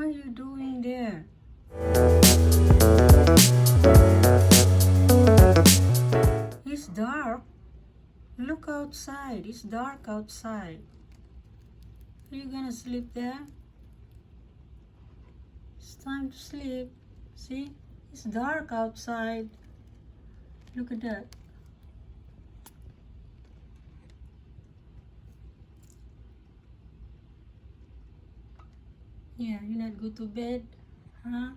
What are you doing there? It's dark. Look outside. It's dark outside. Are you gonna sleep there? It's time to sleep. See? It's dark outside. Look at that. Yeah, you not go to bed? Huh?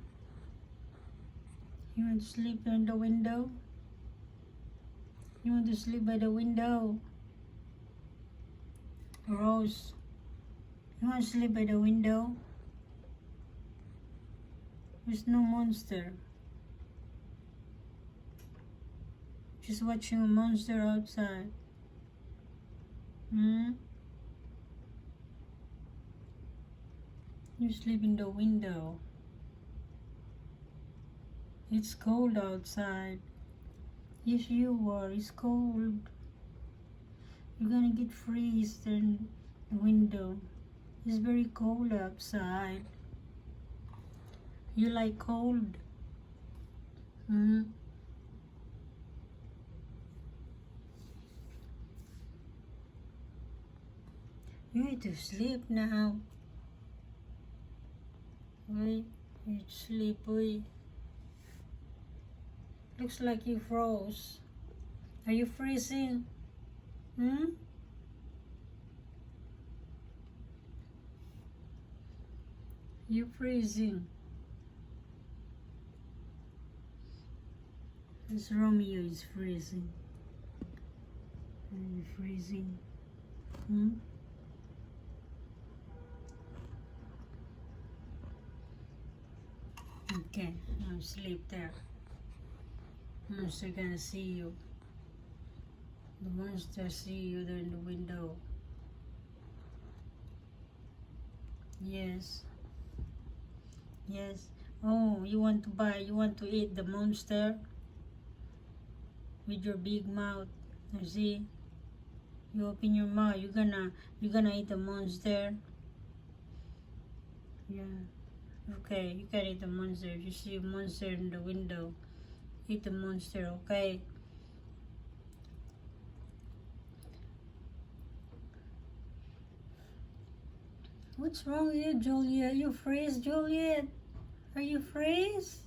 You want to sleep in the window? You want to sleep by the window? Rose, you want to sleep by the window? There's no monster. Just watching a monster outside. You sleep in the window. It's cold outside. Yes, you are. It's cold. You're gonna get freezed in the window. It's very cold outside. You like cold? You need to sleep now. Wait, you sleep, wait. Looks like you froze. Are you freezing? You're freezing. This Romeo is freezing. Are you freezing? Okay, now sleep there. Monster gonna see you. The monster see you there in the window. Yes. Yes. Oh, you want to eat the monster? With your big mouth. You see? You open your mouth, you're gonna eat the monster. Yeah. Okay, you can eat the monster. You see a monster in the window. Eat the monster, okay? What's wrong with you, Juliet? You freeze, Juliet? Are you freeze?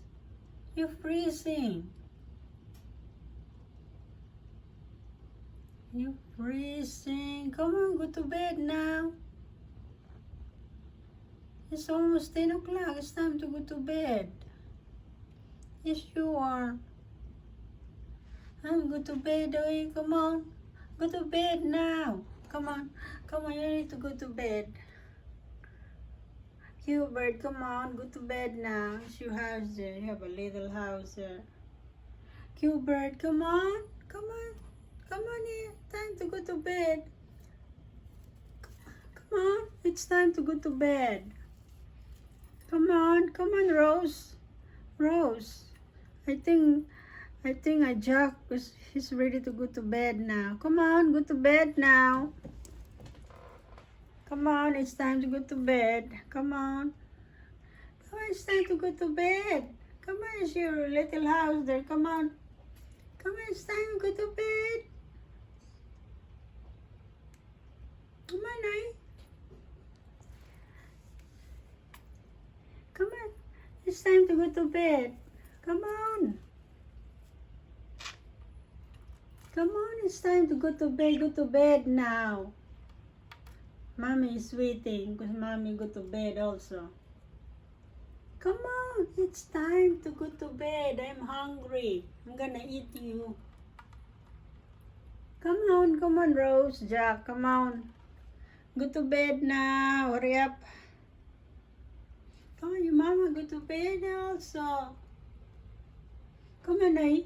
You're freezing. You're freezing. Come on, go to bed now. It's almost 10 o'clock. It's time to go to bed. Yes, you are. Go to bed, oy. Come on. Go to bed now. Come on. Come on, you need to go to bed. Hubert, come on. Go to bed now. It's your house there. You have a little house there. Hubert, come on. Come on. Come on here. Time to go to bed. Come on. It's time to go to bed. Come on, Rose. Rose. I think Jack he's ready to go to bed now. Come on, go to bed now. Come on, it's time to go to bed. Come on. Come on, it's time to go to bed. Come on, it's your little house there. Come on. Come on, it's time to go to bed. Come on, eh? Come on. It's time to go to bed. Come on. Come on, it's time to go to bed. Go to bed now. Mommy is waiting because Mommy go to bed also. Come on, it's time to go to bed. I'm hungry. I'm gonna eat you. Come on, Rose, Jack, come on. Go to bed now. Hurry up. Come on, your mama go to bed also. Come on, eh?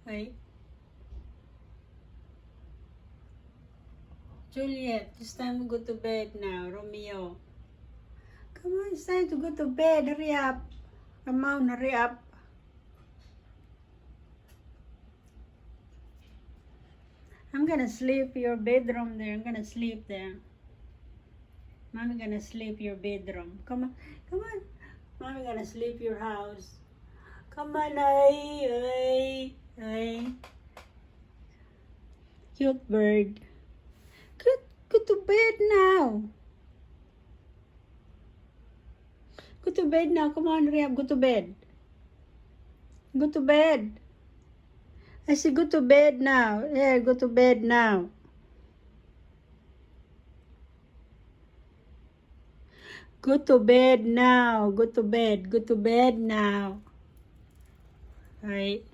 Wait. Juliet, it's time to go to bed now. Romeo. Come on, it's time to go to bed. Hurry up. Come on, hurry up. I'm gonna sleep in your bedroom there. I'm gonna sleep there. Mommy gonna sleep your bedroom. Come on, come on. Mommy gonna sleep your house. Come on, ay. Cute bird. Go to bed now. Go to bed now. Come on, Rehab. Go to bed. Go to bed. I say go to bed now. Yeah, go to bed now. Go to bed now. Go to bed. Go to bed now. All right.